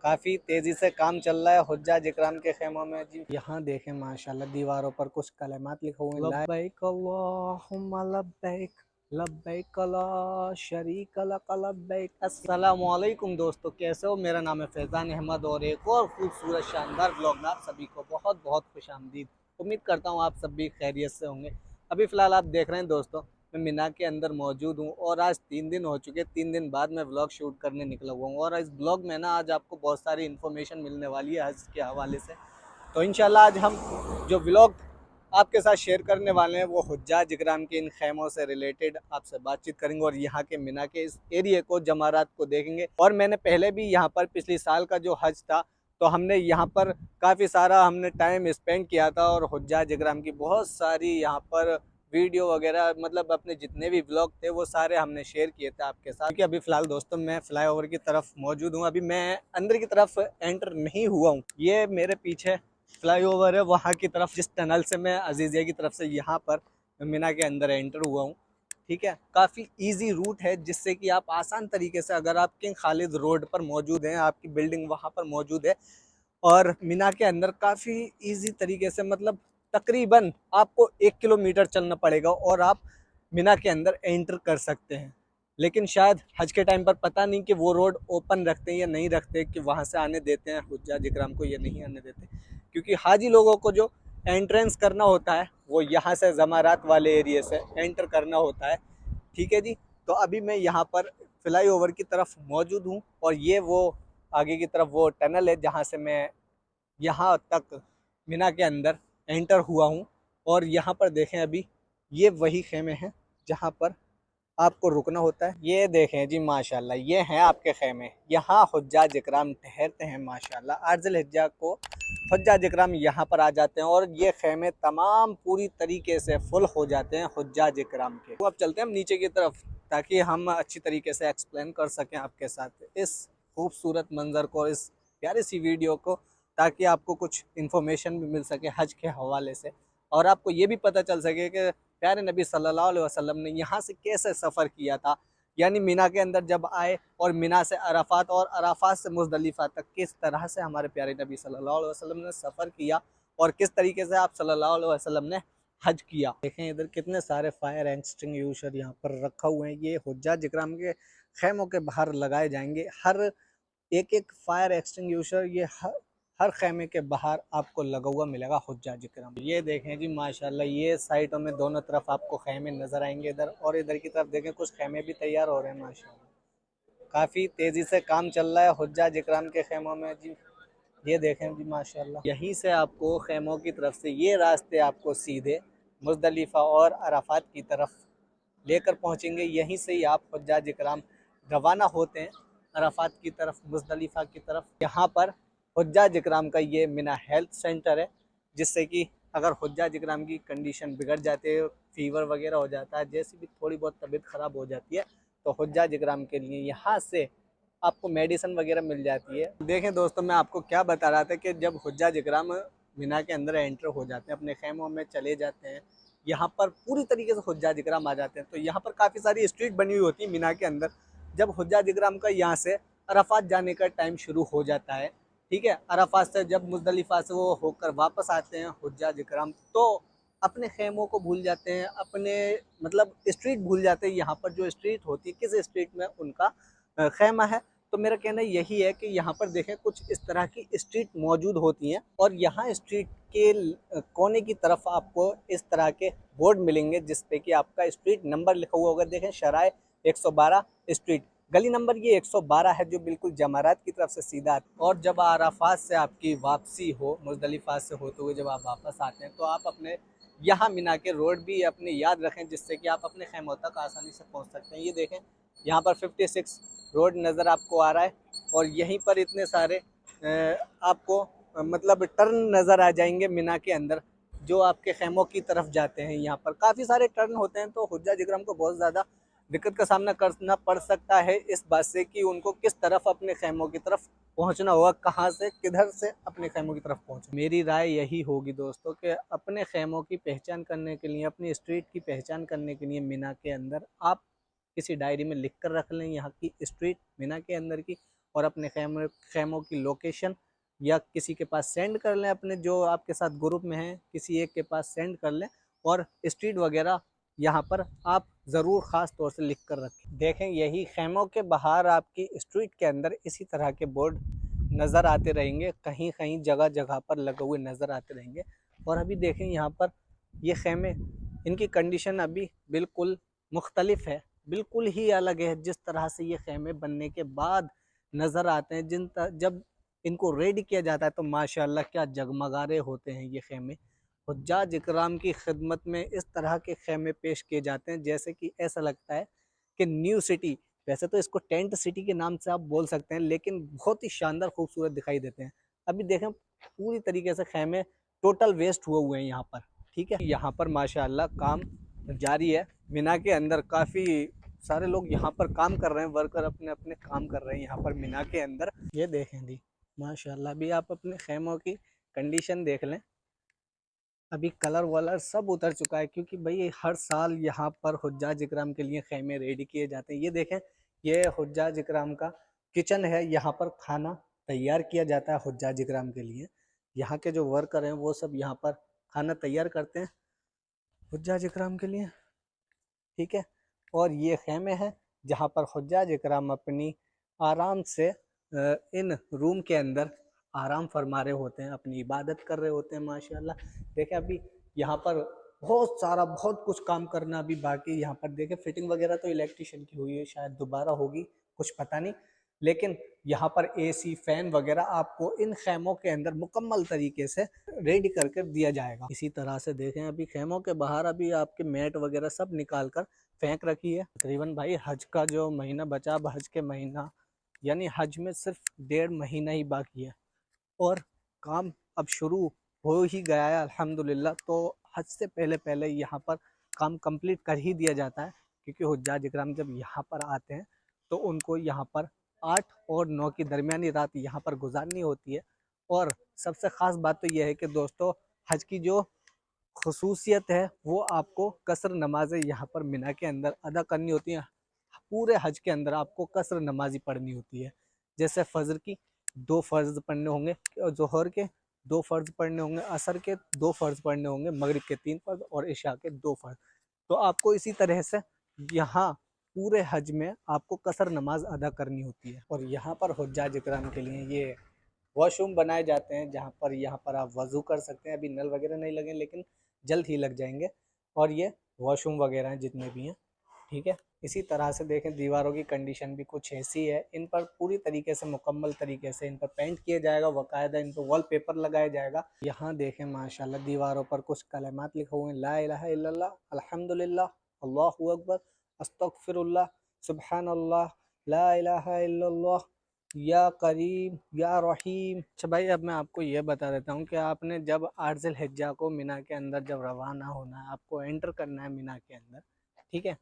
काफी तेजी से काम चल रहा है हुज्जाज इकराम के खेमों में जी। यहाँ देखें माशाल्लाह दीवारों पर कुछ कलमात लिखे हुए हैं, लब्बैक अल्लाहुम्मा लब्बैक, लब्बैक ला शरीक लक लब्बैक। अस्सलामु अलैकुम दोस्तों, कैसे हो? मेरा नाम है फैज़ान अहमद और एक और खूबसूरत शानदार ब्लॉग में आप सभी को बहुत बहुत खुशामदीद। उम्मीद करता हूँ आप सब भी खैरियत से होंगे। अभी फ़िलहाल आप देख रहे हैं दोस्तों, मैं मीना के अंदर मौजूद हूँ और आज 3 दिन हो चुके। 3 दिन बाद मैं व्लॉग शूट करने निकला हुआ हूँ और इस ब्लॉग में ना आज आपको बहुत सारी इन्फॉर्मेशन मिलने वाली है हज के हवाले से। तो इंशाल्लाह आज हम जो व्लॉग आपके साथ शेयर करने वाले हैं वो हुज्जाज इकराम के इन खेमों से रिलेटेड आपसे बातचीत करेंगे और यहाँ के मीना के इस एरिए को, जमारात को देखेंगे। और मैंने पहले भी यहाँ पर पिछले साल का जो हज था तो हमने यहाँ पर काफ़ी सारा हमने टाइम स्पेंड किया था और हुज्जाज इकराम की बहुत सारी यहाँ पर वीडियो वगैरह, मतलब अपने जितने भी व्लॉग थे वो सारे हमने शेयर किए थे आपके साथ। क्योंकि अभी फ़िलहाल दोस्तों मैं फ्लाईओवर की तरफ मौजूद हूँ, अभी मैं अंदर की तरफ एंटर नहीं हुआ हूँ। ये मेरे पीछे फ्लाईओवर है, वहाँ की तरफ जिस टनल से मैं अजीज़िया की तरफ से यहाँ पर मीना के अंदर एंटर हुआ हूँ। ठीक है, काफ़ी इजी रूट है जिससे कि आप आसान तरीके से, अगर आप किंग खालिद रोड पर मौजूद हैं, आपकी बिल्डिंग वहाँ पर मौजूद है और मीना के अंदर काफ़ी इजी तरीके से, मतलब तकरीबन आपको 1 किलोमीटर चलना पड़ेगा और आप मीना के अंदर एंटर कर सकते हैं। लेकिन शायद हज के टाइम पर पता नहीं कि वो रोड ओपन रखते हैं या नहीं रखते, कि वहाँ से आने देते हैं हुज्जाज इकराम को या नहीं आने देते, क्योंकि हाजी लोगों को जो एंट्रेंस करना होता है वो यहाँ से जमारात वाले एरिए से एंटर करना होता है। ठीक है जी। तो अभी मैं यहाँ पर फ्लाई ओवर की तरफ मौजूद हूँ और ये वो आगे की तरफ वो टनल है जहाँ से मैं यहाँ तक मीना के अंदर एंटर हुआ हूँ। और यहाँ पर देखें, अभी ये वही खेमे हैं जहाँ पर आपको रुकना होता है। ये देखें जी माशाल्लाह, ये हैं आपके खेमे। यहाँ हुज्जाज इकराम ठहरते हैं माशाल्लाह। अर्ज़ुल हिज्जा को हुज्जाज इकराम यहाँ पर आ जाते हैं और ये खेमे तमाम पूरी तरीके से फुल हो जाते हैं हुज्जाज इकराम के। तो अब चलते हैं हम नीचे की तरफ ताकि हम अच्छी तरीके से एक्सप्लेन कर सकें आपके साथ इस खूबसूरत मंज़र को, इस प्यारी सी वीडियो को, ताकि आपको कुछ इन्फॉर्मेशन भी मिल सके हज के हवाले से और आपको ये भी पता चल सके कि प्यारे नबी सल्लल्लाहु अलैहि वसल्लम ने यहाँ से कैसे सफ़र किया था। यानी मीना के अंदर जब आए और मीना से अराफात और अराफात से मुज़दलिफ़ा तक किस तरह से हमारे प्यारे नबी सल्लल्लाहु अलैहि वसल्लम ने सफ़र किया और किस तरीके से आप सल्लल्लाहु अलैहि वसल्लम ने हज किया। देखें इधर कितने सारे फायर एक्सटिंग्विशर यहाँ पर रखा हुए हैं। ये हुज्जाज इकराम के खेमों के बाहर लगाए जाएंगे। हर एक एक फायर एक्सटिंग्विशर ये हर खेमे के बाहर आपको लगा हुआ मिलेगा हुज्जाज इकराम। ये देखें जी माशाल्लाह, ये साइडों में दोनों तरफ आपको खेमे नज़र आएंगे इधर, और इधर की तरफ देखें कुछ खेमे भी तैयार हो रहे हैं माशाल्लाह। काफ़ी तेज़ी से काम चल रहा है हुज्जाज इकराम के खेमों में जी। ये देखें जी माशाल्लाह, यहीं से आपको खेमों की तरफ से ये रास्ते आपको सीधे मुज़दलिफ़ा और अराफात की तरफ लेकर पहुँचेंगे। यहीं से ही आप हुज्जाज इकराम रवाना होते हैं अराफात की तरफ, मुज़दलिफ़ा की तरफ। यहाँ पर हुज्जाज इकराम का ये मिना हेल्थ सेंटर है, जिससे कि अगर हुज्जाज इकराम की कंडीशन बिगड़ जाती है, फ़ीवर वगैरह हो जाता है, जैसी भी थोड़ी बहुत तबीयत ख़राब हो जाती है, तो हुज्जाज इकराम के लिए यहाँ से आपको मेडिसिन वगैरह मिल जाती है। देखें दोस्तों, मैं आपको क्या बता रहा था कि जब हुज्जाज इकराम मीना के अंदर एंटर हो जाते हैं, अपने खेमों में चले जाते हैं, यहाँ पर पूरी तरीके से हुज्जाज इकराम आ जाते हैं, तो यहाँ पर काफ़ी सारी स्ट्रीट बनी हुई होती है मीना के अंदर। जब हुज्जाज इकराम का यहाँ से अराफात जाने का टाइम शुरू हो जाता है, ठीक है, अराफात से जब मुज़दलिफ़ा से वो होकर वापस आते हैं हुज्जाज इकराम, तो अपने खेमों को भूल जाते हैं, अपने मतलब स्ट्रीट भूल जाते हैं। यहाँ पर जो स्ट्रीट होती है, किस स्ट्रीट में उनका खेमा है, तो मेरा कहना यही है कि यहाँ पर देखें कुछ इस तरह की स्ट्रीट मौजूद होती हैं और यहाँ स्ट्रीट के कोने की तरफ आपको इस तरह के बोर्ड मिलेंगे जिस पे कि आपका स्ट्रीट नंबर लिखा हुआ होगा। देखें शराय 112 स्ट्रीट, गली नंबर ये 112 है, जो बिल्कुल जमारात की तरफ से सीधा आता है। और जब अराफात से आपकी वापसी हो, मुज़दलिफ़ा से होते हुए जब आप वापस आते हैं, तो आप अपने यहाँ मीना के रोड भी अपने याद रखें, जिससे कि आप अपने खेमों तक आसानी से पहुँच सकते हैं। ये देखें यहाँ पर 56 रोड नज़र आपको आ रहा है और यहीं पर इतने सारे आपको मतलब टर्न नज़र आ जाएंगे मीना के अंदर, जो आपके खेमों की तरफ जाते हैं। यहाँ पर काफ़ी सारे टर्न होते हैं, तो हुज्जाज इकराम को बहुत ज़्यादा दिक्कत का सामना करना पड़ सकता है इस बात से कि उनको किस तरफ अपने खेमों की तरफ पहुंचना होगा, कहां से किधर से अपने खेमों की तरफ पहुंचना। मेरी राय यही होगी दोस्तों कि अपने खेमों की पहचान करने के लिए, अपनी स्ट्रीट की पहचान करने के लिए मीना के अंदर आप किसी डायरी में लिख कर रख लें यहाँ की स्ट्रीट मीना के अंदर की, और अपने खेमों की लोकेशन या किसी के पास सेंड कर लें, अपने जो आपके साथ ग्रुप में हैं किसी एक के पास सेंड कर लें। और स्ट्रीट वगैरह यहाँ पर आप ज़रूर ख़ास तौर से लिख कर रखें। देखें यही खेमों के बाहर आपकी स्ट्रीट के अंदर इसी तरह के बोर्ड नज़र आते रहेंगे, कहीं कहीं जगह जगह पर लगे हुए नज़र आते रहेंगे। और अभी देखें यहाँ पर ये खेमे, इनकी कंडीशन अभी बिल्कुल मुख्तलिफ है, बिल्कुल ही अलग है जिस तरह से ये खेमे बनने के बाद नज़र आते हैं। जब इनको रेडी किया जाता है तो माशाल्लाह क्या जगमगा रहे होते हैं ये खेमे। हुज्जाज इकराम की खिदमत में इस तरह के खेमे पेश किए जाते हैं जैसे कि ऐसा लगता है कि न्यू सिटी, वैसे तो इसको टेंट सिटी के नाम से आप बोल सकते हैं, लेकिन बहुत ही शानदार खूबसूरत दिखाई देते हैं। अभी देखें पूरी तरीके से खेमे टोटल वेस्ट हुए हैं यहाँ पर, ठीक है। यहाँ पर माशाल्लाह काम जारी है। मिना के अंदर काफ़ी सारे लोग यहाँ पर काम कर रहे हैं, वर्कर अपने अपने काम कर रहे हैं यहाँ पर मिना के अंदर। ये देखें दी माशाल्लाह, अभी आप अपने खेमों की कंडीशन देख लें, अभी कलर वलर सब उतर चुका है क्योंकि भाई हर साल यहाँ पर हुज्जाज इकराम के लिए खेमे रेडी किए जाते हैं। ये देखें ये हुज्जाज इकराम का किचन है, यहाँ पर खाना तैयार किया जाता है हुज्जाज इकराम के लिए। यहाँ के जो वर्कर हैं वो सब यहाँ पर खाना तैयार करते हैं हुज्जाज इकराम के लिए, ठीक है। और ये खेमे हैं जहाँ पर हुज्जाज इकराम अपनी आराम से इन रूम के अंदर आराम फरमा रहे होते हैं, अपनी इबादत कर रहे होते हैं माशाल्लाह। देखें अभी यहाँ पर बहुत कुछ काम करना अभी बाकी। यहाँ पर देखें फिटिंग वगैरह तो इलेक्ट्रिशियन की हुई है, शायद दोबारा होगी, कुछ पता नहीं। लेकिन यहाँ पर एसी फैन वगैरह आपको इन खेमों के अंदर मुकम्मल तरीके से रेडी करके दिया जाएगा। इसी तरह से देखें अभी खेमों के बाहर अभी आपके मैट वगैरह सब निकाल कर फेंक रखी है। तकरीबन भाई हज का जो महीना बचा, अब हज के महीना यानी हज में सिर्फ 1.5 महीना ही बाकी है और काम अब शुरू हो ही गया है अल्हम्दुलिल्लाह। तो हज से पहले पहले यहाँ पर काम कंप्लीट कर ही दिया जाता है क्योंकि हुज्जाज इकराम जब यहाँ पर आते हैं तो उनको यहाँ पर 8 और 9 की दरमियानी रात यहाँ पर गुजारनी होती है। और सबसे ख़ास बात तो यह है कि दोस्तों हज की जो खसूसियत है वो आपको कसर नमाज़ें यहाँ पर मिना के अंदर अदा करनी होती हैं। पूरे हज के अंदर आपको कसर नमाज़ी पढ़नी होती है। जैसे फ़जर की 2 फ़र्ज़ पढ़ने होंगे, ज़ोहर के 2 फ़र्ज़ पढ़ने होंगे, असर के 2 फ़र्ज़ पढ़ने होंगे, मगरिब के 3 फ़र्ज़ और इशा के 2 फ़र्ज़। तो आपको इसी तरह से यहाँ पूरे हज में आपको कसर नमाज अदा करनी होती है। और यहाँ पर हुज्जाज इकराम के लिए ये वॉशरूम बनाए जाते हैं जहाँ पर आप वज़ू कर सकते हैं। अभी नल वगैरह नहीं लगे लेकिन जल्द ही लग जाएंगे। और ये वॉशरूम वगैरह हैं जितने भी हैं, ठीक है। इसी तरह से देखें दीवारों की कंडीशन भी कुछ ऐसी है, इन पर पूरी तरीके से मुकम्मल तरीके से इन पर पेंट किया जाएगा, बाकायदा इन पर वॉलपेपर लगाया जाएगा। यहाँ देखें माशाल्लाह दीवारों पर कुछ कलमात लिखे हुए हैं, ला इलाहा इल्लल्लाह, अल्हम्दुलिल्लाह, अल्लाहु अकबर, अस्तगफिरुल्लाह, सुब्हानल्लाह, ला इलाहा इल्लल्लाह, या करीम या रहीम। अच्छा भाई अब मैं आपको ये बता देता हूँ कि आपने जब 8 ज़िलहिज्जा को मिना के अंदर जब रवाना होना है, आपको एंटर करना है मिना के अंदर, ठीक है।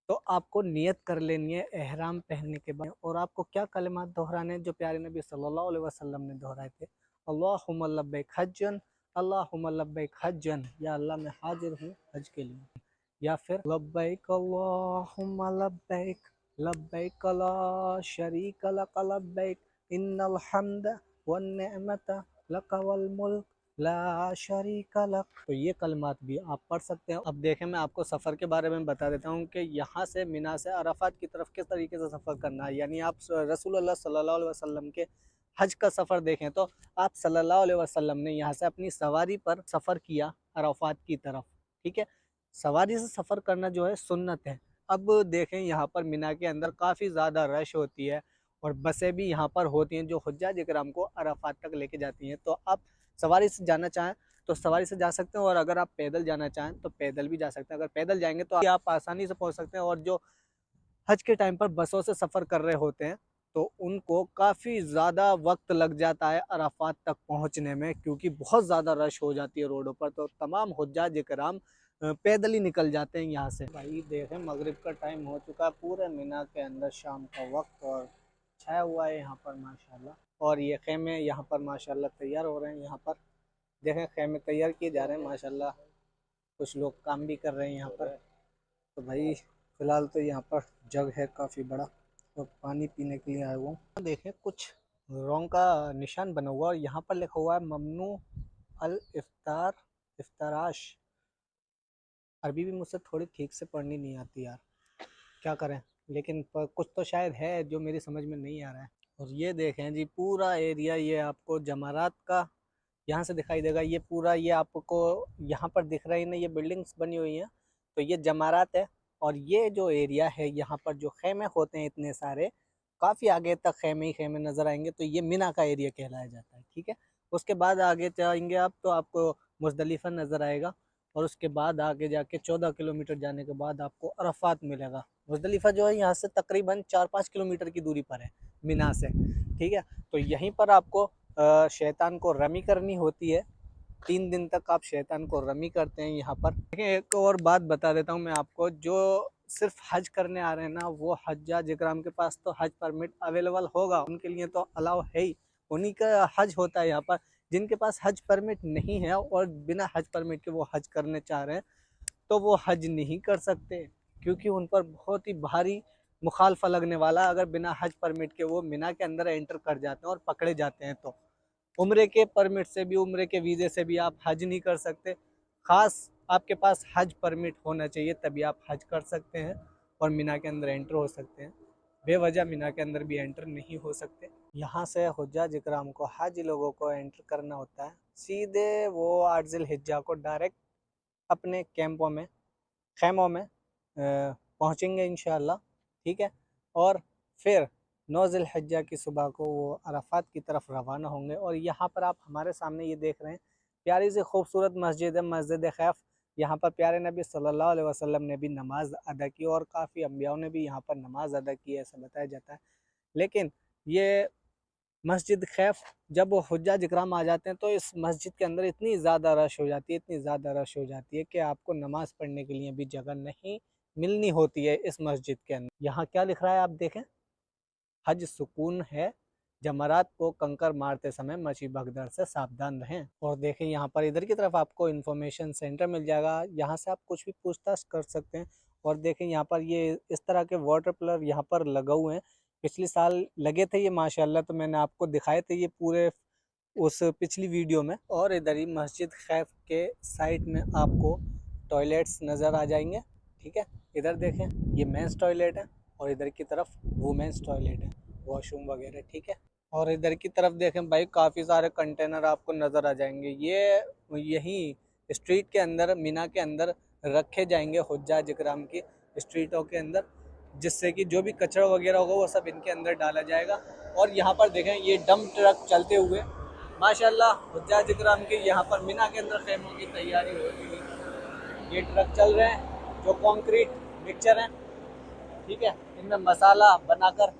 तो आपको नियत कर लेनी है एहराम पहनने के बाद। और आपको क्या कलिमात दोहराने हैं जो प्यारे नबी सल्लल्लाहु अलैहि वसल्लम ने दोहराए थे, अल्लाहुम्मा लब्बैक हज्जन, अल्लाहुम्मा लब्बैक हज्जन, या अल्लाह मैं हाजिर हूँ हज के लिए। या फिर लब्बैक अल्लाहुम्मा लब्बैक, लब्बैक ला शरीक लक लब्बैक, इन्नल हम्द वन निअमत लक वल मुल्क ला शरीका लक। तो ये कलमात भी आप पढ़ सकते हैं। अब देखें मैं आपको सफ़र के बारे में बता देता हूँ कि यहाँ से मिना से अराफात की तरफ किस तरीके से सफ़र करना है। यानी आप रसूलुल्लाह सल्लल्लाहु अलैहि वसल्लम के हज का सफ़र देखें तो आप सल्लल्लाहु अलैहि वसल्लम ने यहाँ से अपनी सवारी पर सफ़र किया अराफात की तरफ, ठीक है। सवारी से सफ़र करना जो है सुन्नत है। अब देखें यहाँ पर मिना के अंदर काफ़ी ज़्यादा रश होती है और बसें भी यहाँ पर होती हैं जो हुज्जाज इकराम को अराफात तक लेके जाती हैं। तो आप सवारी से जाना चाहें तो सवारी से जा सकते हैं और अगर आप पैदल जाना चाहें तो पैदल भी जा सकते हैं। अगर पैदल जाएंगे तो आप आसानी से पहुंच सकते हैं। और जो हज के टाइम पर बसों से सफ़र कर रहे होते हैं तो उनको काफ़ी ज़्यादा वक्त लग जाता है अराफात तक पहुंचने में क्योंकि बहुत ज़्यादा रश हो जाती है रोडों पर। तो तमाम हुज्जाज इकराम पैदल ही निकल जाते हैं यहाँ से। भाई देखें मगरिब का टाइम हो चुका है, पूरे मिना के अंदर शाम का वक्त और छाया हुआ है यहाँ पर माशाल्लाह। और ये खेमे यहाँ पर माशाल्लाह तैयार हो रहे हैं। यहाँ पर देखें खेमे तैयार किए जा रहे हैं माशाल्लाह, कुछ लोग काम भी कर रहे हैं यहाँ पर। तो भाई फ़िलहाल तो यहाँ पर जग है काफ़ी बड़ा तो पानी पीने के लिए आया हुआ हूँ। देखें कुछ रोंग का निशान बना हुआ और यहाँ पर लिखा हुआ है ममनू अल इफ्तार इफ्ताराश। अरबी भी मुझसे थोड़ी ठीक से पढ़नी नहीं आती यार, क्या करें, लेकिन कुछ तो शायद है जो मेरी समझ में नहीं आ रहा है। और ये देखें जी पूरा एरिया, ये आपको जमारात का यहाँ से दिखाई देगा। ये पूरा ये आपको यहाँ पर दिख रही है ना, ये बिल्डिंग्स बनी हुई हैं, तो ये जमारात है। और ये जो एरिया है यहाँ पर जो खेमे होते हैं इतने सारे, काफ़ी आगे तक खेमे ही खेमे नज़र आएंगे, तो ये मिना का एरिया कहलाया जाता है। ठीक है, उसके बाद आगे जाएंगे आप तो आपको मुजदलिफा नज़र आएगा। और उसके बाद आगे जाके 14 किलोमीटर जाने के बाद आपको अरफात मिलेगा। मुजदलिफा जो है यहाँ से तकरीबन 4-5 किलोमीटर की दूरी पर है मिना से। ठीक है, तो यहीं पर आपको शैतान को रमी करनी होती है। 3 दिन तक आप शैतान को रमी करते हैं यहाँ पर। देखिए एक और बात बता देता हूँ मैं आपको, जो सिर्फ हज करने आ रहे हैं ना, वो हज्जाज इकराम के पास तो हज परमिट अवेलेबल होगा, उनके लिए तो अलाउ है ही, उन्हीं का हज होता है यहाँ पर। जिनके पास हज परमिट नहीं है और बिना हज परमिट के वो हज करने चाह रहे हैं, तो वो हज नहीं कर सकते, क्योंकि उन पर बहुत ही भारी मुखालफा लगने वाला अगर बिना हज परमिट के वो मिना के अंदर एंटर कर जाते हैं और पकड़े जाते हैं। तो उम्रे के परमिट से भी, उम्रे के वीज़े से भी आप हज नहीं कर सकते। ख़ास आपके पास हज परमिट होना चाहिए, तभी आप हज कर सकते हैं और मिना के अंदर एंटर हो सकते हैं। बेवजह मिना के अंदर भी एंटर नहीं हो सकते। यहाँ से हुज्जाज इकराम को, हाजी लोगों को एंटर करना होता है सीधे वो 8 ज़िल-हिज्जा को डायरेक्ट अपने कैंपों में, खैमों में पहुँचेंगे इंशाअल्लाह। ठीक है, और फिर 9 ज़िल-हिज्जा की सुबह को वो अरफात की तरफ रवाना होंगे। और यहाँ पर आप हमारे सामने ये देख रहे हैं प्यारी सी खूबसूरत मस्जिद है, मस्जिद खैफ। यहाँ पर प्यारे नबी सल्लल्लाहु अलैहि वसल्लम ने भी नमाज अदा की और काफ़ी अम्बियाओं ने भी यहाँ पर नमाज अदा की, ऐसा बताया जाता है। लेकिन ये मस्जिद खैफ जब वो हुज्जाज इकराम आ जाते हैं तो इस मस्जिद के अंदर इतनी ज़्यादा रश हो जाती है, इतनी ज़्यादा रश हो जाती है कि आपको नमाज़ पढ़ने के लिए भी जगह नहीं मिलनी होती है इस मस्जिद के अंदर। यहाँ क्या लिख रहा है आप देखें, हज सुकून है, जमरात को कंकर मारते समय मची भगदड़ से सावधान रहें। और देखें यहाँ पर इधर की तरफ आपको इन्फॉर्मेशन सेंटर मिल जाएगा, यहाँ से आप कुछ भी पूछताछ कर सकते हैं। और देखें यहाँ पर ये इस तरह के वाटर कूलर यहाँ पर लगा हुए हैं, पिछले साल लगे थे ये माशाल्लाह, तो मैंने आपको दिखाए थे ये पूरे उस पिछली वीडियो में। और इधर ही मस्जिद खैफ के साइड में आपको टॉयलेट्स नज़र आ जाएंगे। ठीक है, इधर देखें ये मेंस टॉयलेट है और इधर की तरफ वुमेंस टॉयलेट है, वॉशरूम वगैरह। ठीक है, और इधर की तरफ देखें भाई काफ़ी सारे कंटेनर आपको नज़र आ जाएंगे। ये यहीं स्ट्रीट के अंदर, मिना के अंदर रखे जाएंगे हुज्जाज इकराम की स्ट्रीटों के अंदर, जिससे कि जो भी कचरा वगैरह होगा वो सब इनके अंदर डाला जाएगा। और यहाँ पर देखें ये डंप ट्रक चलते हुए माशाल्लाह हुज्जाज इकराम की यहाँ पर मिना के अंदर खेमों की तैयारी हो रही है। ये ट्रक चल रहे हैं जो कंक्रीट मिक्सचर हैं, ठीक है, इनमें मसाला बनाकर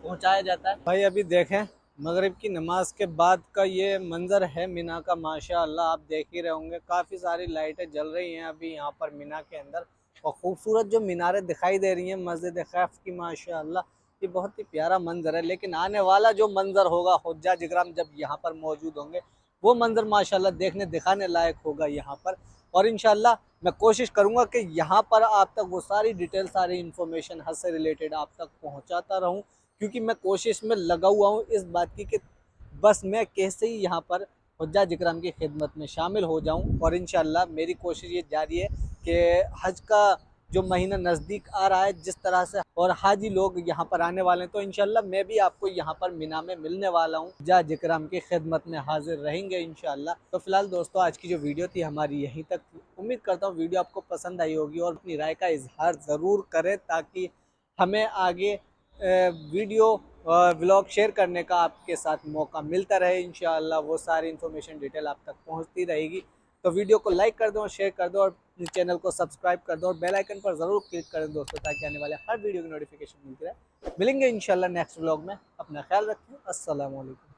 पहुंचाया जाता है। भाई अभी देखें मगरिब की नमाज के बाद का ये मंजर है मिना का, माशाअल्लाह आप देख ही रहे होंगे, काफ़ी सारी लाइटें जल रही हैं अभी यहाँ पर मिना के अंदर। और खूबसूरत जो मीनारें दिखाई दे रही हैं मस्जिद खैफ की, माशाअल्लाह ये बहुत ही प्यारा मंजर है। लेकिन आने वाला जो मंजर होगा हुज्जाज इकराम जब यहाँ पर मौजूद होंगे, वो मंजर माशाअल्लाह देखने दिखाने लायक होगा यहाँ पर। और इंशाअल्लाह मैं कोशिश करूँगा कि यहाँ पर आप तक वो सारी डिटेल, सारी इन्फॉर्मेशन हज से रिलेटेड आप तक पहुँचाता रहूँ, क्योंकि मैं कोशिश में लगा हुआ हूँ इस बात की कि बस मैं कैसे ही यहाँ पर हुज्जाज इकराम की खिदमत में शामिल हो जाऊँ। और इंशाअल्लाह मेरी कोशिश ये जारी है कि हज का जो महीना नज़दीक आ रहा है, जिस तरह से और हाजी लोग यहाँ पर आने वाले हैं, तो इंशाअल्लाह मैं भी आपको यहाँ पर मिना में मिलने वाला हूँ, हुज्जाज इकराम की खिदमत में हाजिर रहेंगे इंशाअल्लाह। तो फिलहाल दोस्तों आज की जो वीडियो थी हमारी यहीं तक। उम्मीद करता हूँ वीडियो आपको पसंद आई होगी और अपनी राय का इजहार ज़रूर करें, ताकि हमें आगे वीडियो व्लॉग शेयर करने का आपके साथ मौका मिलता रहे। इंशाअल्लाह वो सारी इन्फॉर्मेशन डिटेल आप तक पहुंचती रहेगी। तो वीडियो को लाइक कर दो और शेयर कर दो और चैनल को सब्सक्राइब कर दो और बेल आइकन पर ज़रूर क्लिक कर दो दोस्तों, ताकि आने वाले हर वीडियो की नोटिफिकेशन मिलती रहे। मिलेंगे इंशाअल्लाह नेक्स्ट व्लॉग में। अपना ख्याल रखें। अस्सलाम वालेकुम।